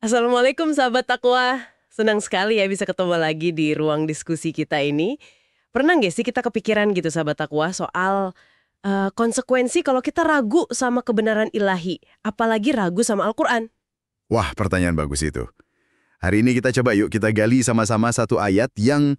Assalamualaikum sahabat takwa. Senang sekali ya bisa ketemu lagi di ruang diskusi kita ini. Pernah nggak sih kita kepikiran gitu sahabat takwa soal konsekuensi kalau kita ragu sama kebenaran ilahi, apalagi ragu sama Al-Quran? Wah, pertanyaan bagus itu. Hari ini kita coba yuk kita gali sama-sama satu ayat yang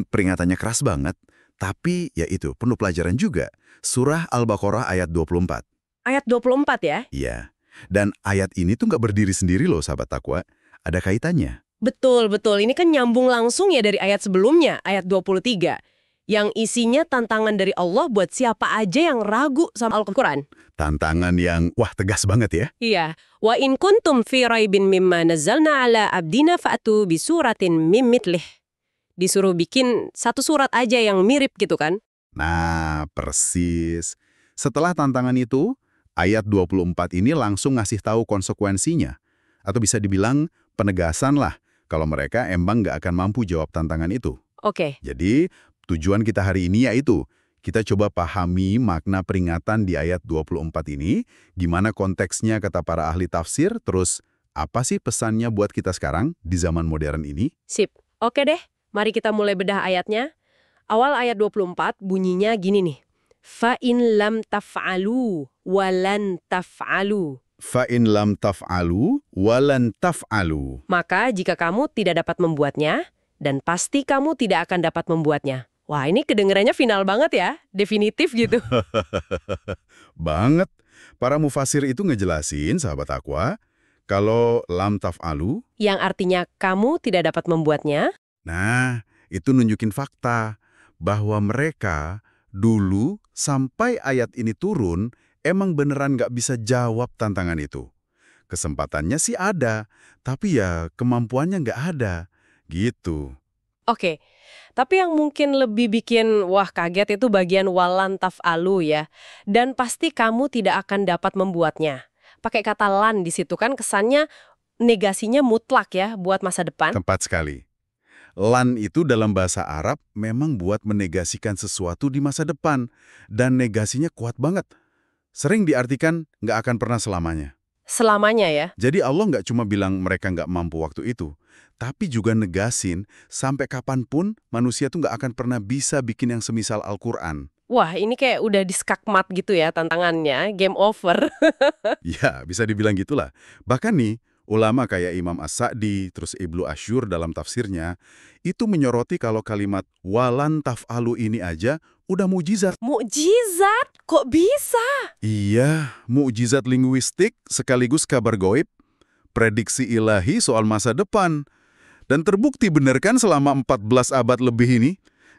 peringatannya keras banget, tapi ya itu penuh pelajaran juga. Surah Al-Baqarah ayat 24. Ayat 24 ya? Iya. Dan ayat ini tuh nggak berdiri sendiri loh sahabat takwa. Ada kaitannya. Betul, betul. Ini kan nyambung langsung ya dari ayat sebelumnya, ayat 23. Yang isinya tantangan dari Allah buat siapa aja yang ragu sama Al-Quran. Tantangan yang, wah tegas banget ya. Iya. Wa in kuntum fi raibin mimma nazzalna ala abdina fa'tu bi suratin mim mithlih. Disuruh bikin satu surat aja yang mirip gitu kan. Nah, persis. Setelah tantangan itu, ayat 24 ini langsung ngasih tahu konsekuensinya. Atau bisa dibilang penegasan lah kalau mereka emang nggak akan mampu jawab tantangan itu. Oke. Jadi, tujuan kita hari ini yaitu kita coba pahami makna peringatan di ayat 24 ini, gimana konteksnya kata para ahli tafsir, terus apa sih pesannya buat kita sekarang di zaman modern ini? Sip. Oke deh. Mari kita mulai bedah ayatnya. Awal ayat 24 bunyinya gini nih. Fa in lam taf'alu walan taf'alu. Fa'in lam taf'alu walan taf'alu. Maka jika kamu tidak dapat membuatnya, dan pasti kamu tidak akan dapat membuatnya. Wah, ini kedengarannya final banget ya, definitif gitu. Banget. Para mufasir itu ngejelasin, sahabat Aqua, kalau lam taf'alu, Yang artinya kamu tidak dapat membuatnya. nah, itu nunjukin fakta bahwa mereka dulu sampai ayat ini turun emang beneran nggak bisa jawab tantangan itu. Kesempatannya sih ada, tapi ya kemampuannya nggak ada. Gitu. Oke, tapi yang mungkin lebih bikin wah kaget itu bagian walan taf'alu ya. Dan pasti kamu tidak akan dapat membuatnya. Pakai kata lan di situ kan kesannya negasinya mutlak ya buat masa depan. Tepat sekali. Lan itu dalam bahasa Arab memang buat menegasikan sesuatu di masa depan. Dan negasinya kuat banget. Sering diartikan nggak akan pernah selamanya. Selamanya ya. Jadi Allah nggak cuma bilang mereka nggak mampu waktu itu, tapi juga negasin sampai kapanpun manusia tuh nggak akan pernah bisa bikin yang semisal Al-Quran. Wah, ini kayak udah diskakmat gitu ya tantangannya, game over. Ya, bisa dibilang gitulah. Bahkan nih, ulama kayak Imam As-Sa'di, terus Ibnu Asyur dalam tafsirnya, itu menyoroti kalau kalimat walan taf'alu ini aja udah mujizat. Mukjizat? Kok bisa? Iya, mukjizat linguistik sekaligus kabar goib, prediksi ilahi soal masa depan. Dan terbukti bener kan selama 14 abad lebih ini,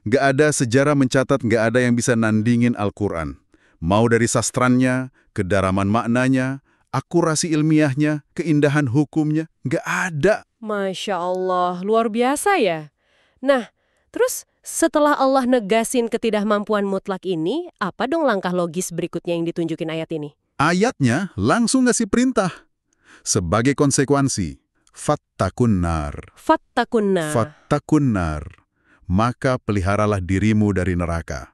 nggak ada sejarah mencatat nggak ada yang bisa nandingin Al-Quran. Mau dari sastrannya, kedalaman maknanya, akurasi ilmiahnya, keindahan hukumnya, nggak ada. Masya Allah, luar biasa ya. Nah, terus setelah Allah negasin ketidakmampuan mutlak ini, apa dong langkah logis berikutnya yang ditunjukin ayat ini? Ayatnya langsung ngasih perintah. Sebagai konsekuensi, fattakun nar. Fattakunna. Fattakun nar. Maka peliharalah dirimu dari neraka.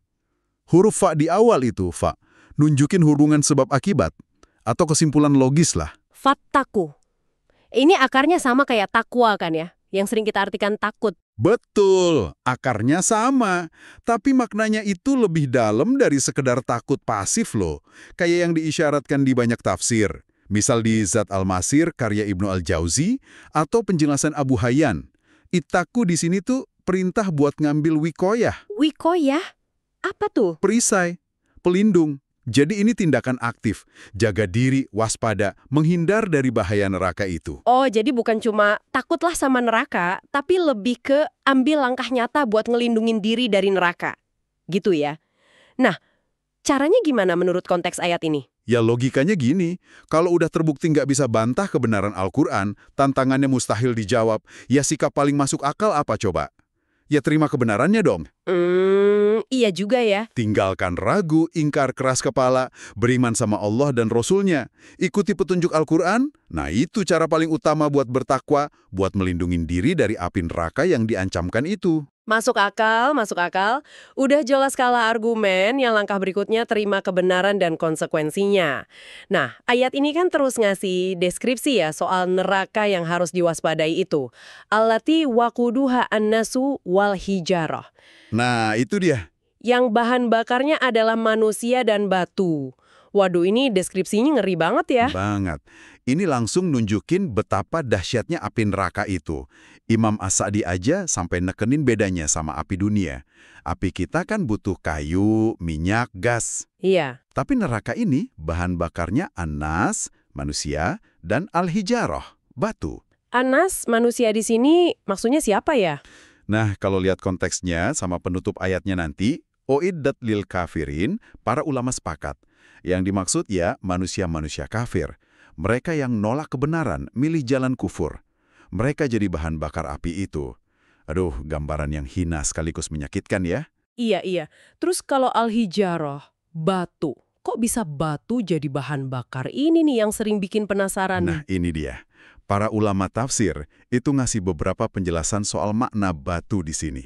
Huruf fa di awal itu, fa, nunjukin hubungan sebab akibat, atau kesimpulan logis lah. Fattaku. Ini akarnya sama kayak takwa kan ya? Yang sering kita artikan takut. Betul, akarnya sama. Tapi maknanya itu lebih dalam dari sekedar takut pasif loh. Kayak yang diisyaratkan di banyak tafsir. Misal di Zat Al-Masir karya Ibnu Al-Jauzi atau penjelasan Abu Hayyan. Ittaku di sini tuh perintah buat ngambil wikoyah, Wikoyah? Apa tuh? perisai, pelindung. Jadi ini tindakan aktif, jaga diri, waspada, menghindar dari bahaya neraka itu. Oh, jadi bukan cuma takutlah sama neraka, tapi lebih ke ambil langkah nyata buat ngelindungin diri dari neraka. Gitu ya. Nah, caranya gimana menurut konteks ayat ini? Ya logikanya gini, kalau udah terbukti nggak bisa bantah kebenaran Al-Quran, tantangannya mustahil dijawab, ya sikap paling masuk akal apa coba? Ya terima kebenarannya dong. Iya juga ya. Tinggalkan ragu, ingkar keras kepala, beriman sama Allah dan Rasul-Nya. Ikuti petunjuk Al-Quran, nah itu cara paling utama buat bertakwa, buat melindungi diri dari api neraka yang diancamkan itu. Masuk akal, masuk akal. Udah jelas skala argumen, yang langkah berikutnya terima kebenaran dan konsekuensinya. Nah, ayat ini kan terus ngasih deskripsi ya soal neraka yang harus diwaspadai itu. Allati waquduha annasu wal hijarah. Nah, itu dia. Yang bahan bakarnya adalah manusia dan batu. Waduh, ini deskripsinya ngeri banget ya. Banget. Ini langsung nunjukin betapa dahsyatnya api neraka itu. Imam As-Sa'di aja sampai nekenin bedanya sama api dunia. Api kita kan butuh kayu, minyak, gas. Iya. Tapi neraka ini bahan bakarnya anas, manusia, dan al-hijarah, batu. Anas, manusia di sini maksudnya siapa ya? Nah, kalau lihat konteksnya sama penutup ayatnya nanti, Uiddat lil kafirin, para ulama sepakat. Yang dimaksud ya manusia-manusia kafir. Mereka yang nolak kebenaran, milih jalan kufur. Mereka jadi bahan bakar api itu. Aduh, gambaran yang hina sekaligus menyakitkan ya. Iya, iya. Terus kalau al-hijarah, batu. Kok bisa batu jadi bahan bakar? Ini nih yang sering bikin penasaran. Nah, ini dia. Para ulama tafsir itu ngasih beberapa penjelasan soal makna batu di sini.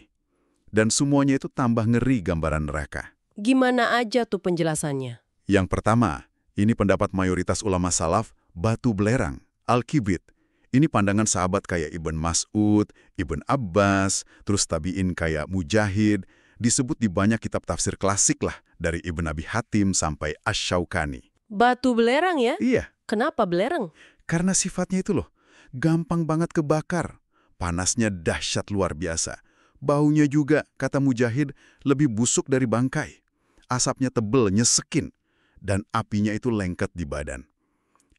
Dan semuanya itu tambah ngeri gambaran neraka. Gimana aja tuh penjelasannya? Yang pertama, ini pendapat mayoritas ulama salaf, batu belerang, al-kibit. Ini pandangan sahabat kayak Ibn Mas'ud, Ibn Abbas, terus tabi'in kayak Mujahid, disebut di banyak kitab tafsir klasik lah, dari Ibn Abi Hatim sampai Asy-Syaukani. Batu belerang ya? Iya, Kenapa belerang? karena sifatnya itu loh, gampang banget kebakar. Panasnya dahsyat luar biasa. Baunya juga, kata Mujahid, lebih busuk dari bangkai. Asapnya tebel, nyesekin. Dan apinya itu lengket di badan.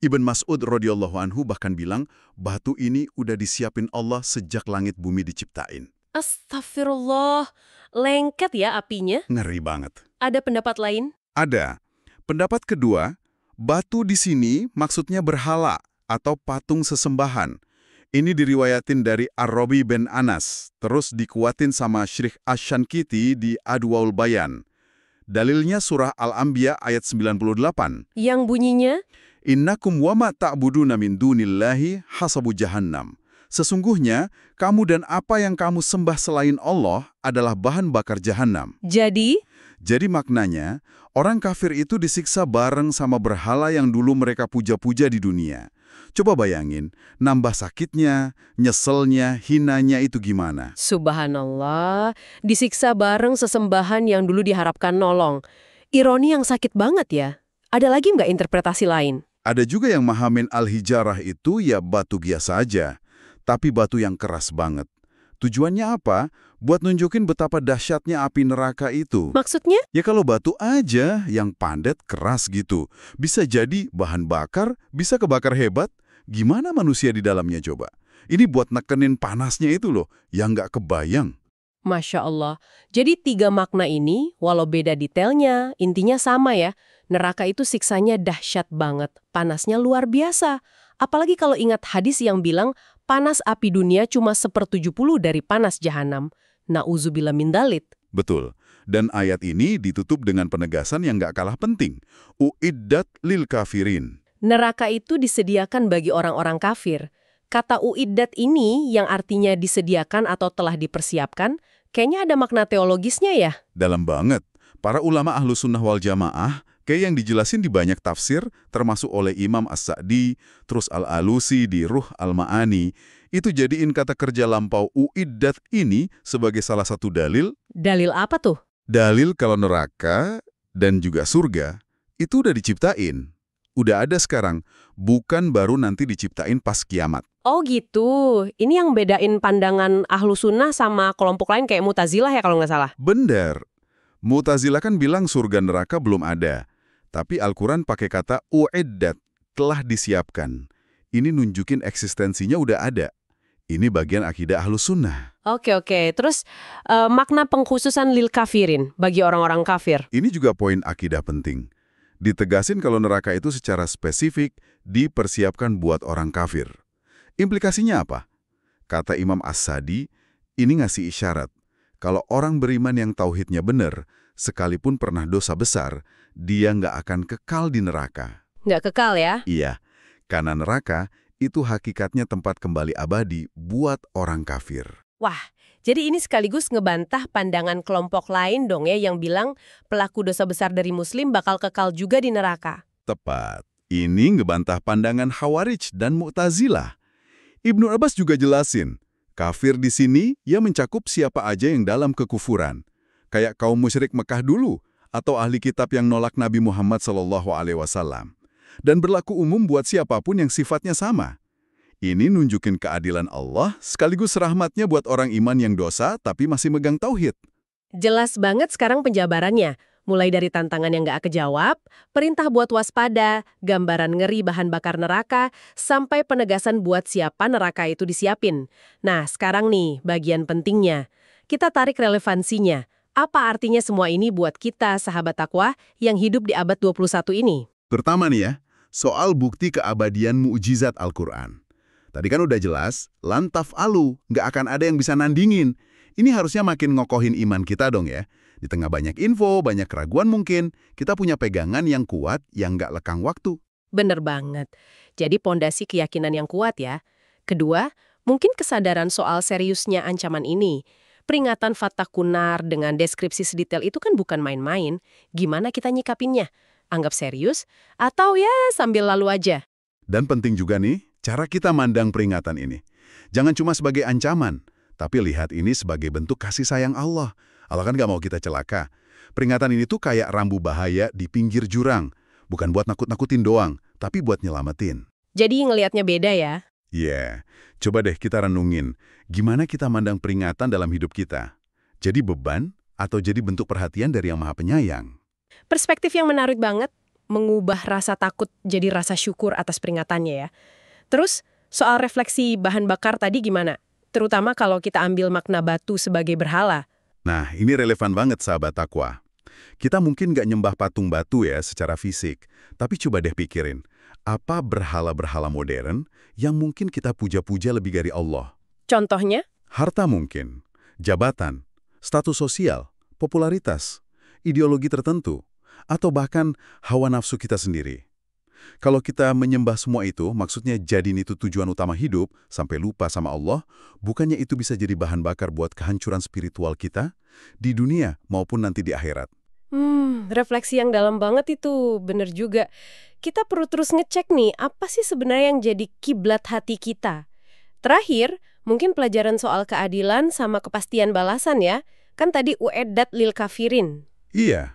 Ibn Mas'ud radhiyallahu anhu bahkan bilang, batu ini udah disiapin Allah sejak langit bumi diciptain. Astagfirullah, lengket ya apinya? Ngeri banget. Ada pendapat lain? Ada. Pendapat kedua, batu di sini maksudnya berhala atau patung sesembahan. Ini diriwayatin dari Ar-Rabi bin Anas, terus dikuatin sama Syekh Asy-Syankiti di Adwaul Bayan. Dalilnya surah Al-Anbiya ayat 98. Yang bunyinya? Innakum wama ta'buduna min dunillahi hasabu jahannam. Sesungguhnya, kamu dan apa yang kamu sembah selain Allah adalah bahan bakar jahannam. Jadi Maknanya, orang kafir itu disiksa bareng sama berhala yang dulu mereka puja-puja di dunia. Coba bayangin, nambah sakitnya, nyeselnya, hinanya itu gimana? subhanallah, disiksa bareng sesembahan yang dulu diharapkan nolong. Ironi yang sakit banget ya. Ada lagi nggak interpretasi lain? Ada juga yang mahamin al-hijarah itu ya batu biasa aja, tapi batu yang keras banget. Tujuannya apa? Buat nunjukin betapa dahsyatnya api neraka itu. Maksudnya? Ya kalau batu aja yang padat keras gitu. Bisa jadi bahan bakar, bisa kebakar hebat. Gimana manusia di dalamnya coba? Ini buat nekenin panasnya itu loh, yang nggak kebayang. Masya Allah. Jadi 3 makna ini, walau beda detailnya, intinya sama ya. Neraka itu siksanya dahsyat banget, panasnya luar biasa. Apalagi kalau ingat hadis yang bilang, panas api dunia cuma 1/70 dari panas jahanam. Na'udzubillah min dzalik. Betul. Dan ayat ini ditutup dengan penegasan yang nggak kalah penting. Uiddat lil kafirin. Neraka itu disediakan bagi orang-orang kafir. Kata uiddat ini yang artinya disediakan atau telah dipersiapkan, kayaknya ada makna teologisnya ya? Dalam banget. Para ulama Ahlus Sunnah wal Jamaah, kayak yang dijelasin di banyak tafsir, termasuk oleh Imam As-Sa'di, terus Al-Alusi di Ruh Al-Ma'ani, itu jadiin kata kerja lampau uiddat ini sebagai salah satu dalil. Dalil apa tuh? Dalil kalau neraka dan juga surga itu udah diciptain. Udah ada sekarang, bukan baru nanti diciptain pas kiamat. Oh gitu, ini yang bedain pandangan ahlu sunnah sama kelompok lain kayak Mu'tazilah ya kalau nggak salah? Bener. Mu'tazilah kan bilang surga neraka belum ada. Tapi Al-Quran pakai kata uiddat, telah disiapkan. Ini nunjukin eksistensinya udah ada. Ini bagian akidah Ahlus Sunnah. Oke, terus makna pengkhususan lil kafirin bagi orang-orang kafir. Ini juga poin akidah penting. Ditegasin kalau neraka itu secara spesifik dipersiapkan buat orang kafir. Implikasinya apa? Kata Imam As-Sa'di, ini ngasih isyarat. Kalau orang beriman yang tauhidnya benar, sekalipun pernah dosa besar, dia nggak akan kekal di neraka. Nggak kekal ya? Iya, karena neraka itu hakikatnya tempat kembali abadi buat orang kafir. Wah, jadi ini sekaligus ngebantah pandangan kelompok lain dong ya yang bilang pelaku dosa besar dari Muslim bakal kekal juga di neraka. Tepat. Ini ngebantah pandangan Khawarij dan Mu'tazilah. Ibnu Abbas juga jelasin, kafir di sini ya mencakup siapa aja yang dalam kekufuran. Kayak kaum musyrik Mekah dulu, atau ahli kitab yang nolak Nabi Muhammad SAW. Dan berlaku umum buat siapapun yang sifatnya sama. Ini nunjukin keadilan Allah sekaligus rahmatnya buat orang iman yang dosa tapi masih megang tauhid. Jelas banget sekarang penjabarannya. Mulai dari tantangan yang nggak kejawab, perintah buat waspada, gambaran ngeri bahan bakar neraka, sampai penegasan buat siapa neraka itu disiapin. Nah, sekarang nih, bagian pentingnya. Kita tarik relevansinya. Apa artinya semua ini buat kita, sahabat takwa, yang hidup di abad 21 ini? Pertama nih ya, soal bukti keabadian mukjizat Al-Quran. Tadi kan udah jelas, lantaf alu, nggak akan ada yang bisa nandingin. Ini harusnya makin ngokohin iman kita dong ya. Di tengah banyak info, banyak keraguan mungkin, kita punya pegangan yang kuat yang nggak lekang waktu. Bener banget. Jadi pondasi keyakinan yang kuat ya. Kedua, mungkin kesadaran soal seriusnya ancaman ini. Peringatan Fattakunar dengan deskripsi sedetail itu kan bukan main-main. Gimana kita nyikapinnya? Anggap serius? Atau ya sambil lalu aja? Dan penting juga nih, cara kita mandang peringatan ini. Jangan cuma sebagai ancaman, tapi lihat ini sebagai bentuk kasih sayang Allah. Allah kan nggak mau kita celaka. Peringatan ini tuh kayak rambu bahaya di pinggir jurang. Bukan buat nakut-nakutin doang, tapi buat nyelamatin. Jadi ngelihatnya beda ya? Iya, coba deh kita renungin. Gimana kita mandang peringatan dalam hidup kita? Jadi beban atau jadi bentuk perhatian dari Yang Maha Penyayang? Perspektif yang menarik banget, mengubah rasa takut jadi rasa syukur atas peringatannya ya. Terus, soal refleksi bahan bakar tadi gimana? Terutama kalau kita ambil makna batu sebagai berhala. Nah, ini relevan banget sahabat takwa. Kita mungkin nggak nyembah patung batu ya secara fisik, tapi coba deh pikirin, apa berhala-berhala modern yang mungkin kita puja-puja lebih dari Allah? Contohnya? Harta mungkin, jabatan, status sosial, popularitas, ideologi tertentu, atau bahkan hawa nafsu kita sendiri. Kalau kita menyembah semua itu, maksudnya jadiin itu tujuan utama hidup, sampai lupa sama Allah, bukannya itu bisa jadi bahan bakar buat kehancuran spiritual kita, di dunia maupun nanti di akhirat. Refleksi yang dalam banget itu, bener juga. Kita perlu terus ngecek nih, apa sih sebenarnya yang jadi kiblat hati kita? Terakhir, mungkin pelajaran soal keadilan sama kepastian balasan ya. Kan tadi ueddat lil kafirin. Iya.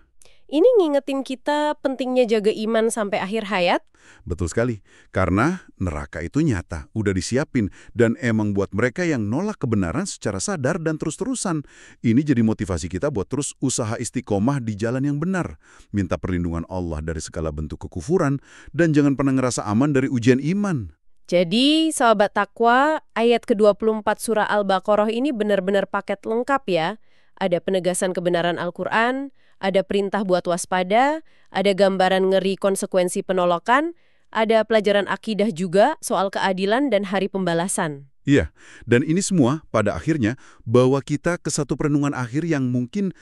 Ini ngingetin kita pentingnya jaga iman sampai akhir hayat. Betul sekali, karena neraka itu nyata, udah disiapin, dan emang buat mereka yang nolak kebenaran secara sadar dan terus-terusan. Ini jadi motivasi kita buat terus usaha istiqomah di jalan yang benar, minta perlindungan Allah dari segala bentuk kekufuran, dan jangan pernah ngerasa aman dari ujian iman. Jadi, sahabat takwa, ayat ke-24 surah Al-Baqarah ini benar-benar paket lengkap ya. Ada penegasan kebenaran Al-Quran, ada perintah buat waspada, ada gambaran ngeri konsekuensi penolakan, ada pelajaran akidah juga soal keadilan dan hari pembalasan. Iya, dan ini semua pada akhirnya bawa kita ke satu perenungan akhir yang mungkin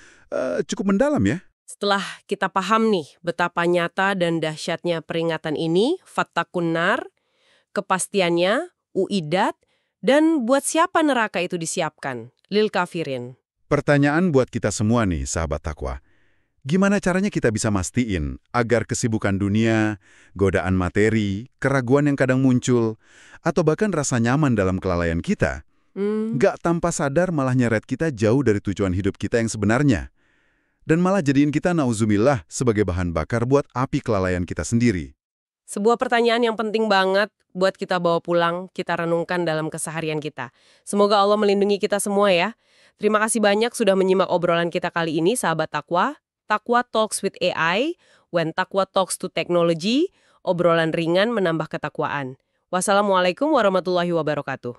cukup mendalam ya. Setelah kita paham nih betapa nyata dan dahsyatnya peringatan ini, Fattakunar, kepastiannya, uiddat, dan buat siapa neraka itu disiapkan, lil kafirin. Pertanyaan buat kita semua nih, sahabat takwa. Gimana caranya kita bisa mastiin agar kesibukan dunia, godaan materi, keraguan yang kadang muncul, atau bahkan rasa nyaman dalam kelalaian kita, nggak tanpa sadar malah nyeret kita jauh dari tujuan hidup kita yang sebenarnya. Dan malah jadiin kita nauzubillah sebagai bahan bakar buat api kelalaian kita sendiri. Sebuah pertanyaan yang penting banget buat kita bawa pulang, kita renungkan dalam keseharian kita. Semoga Allah melindungi kita semua ya. Terima kasih banyak sudah menyimak obrolan kita kali ini, sahabat takwa. Takwa Talks with AI, when Takwa talks to technology, obrolan ringan menambah ketakwaan. Wassalamualaikum warahmatullahi wabarakatuh.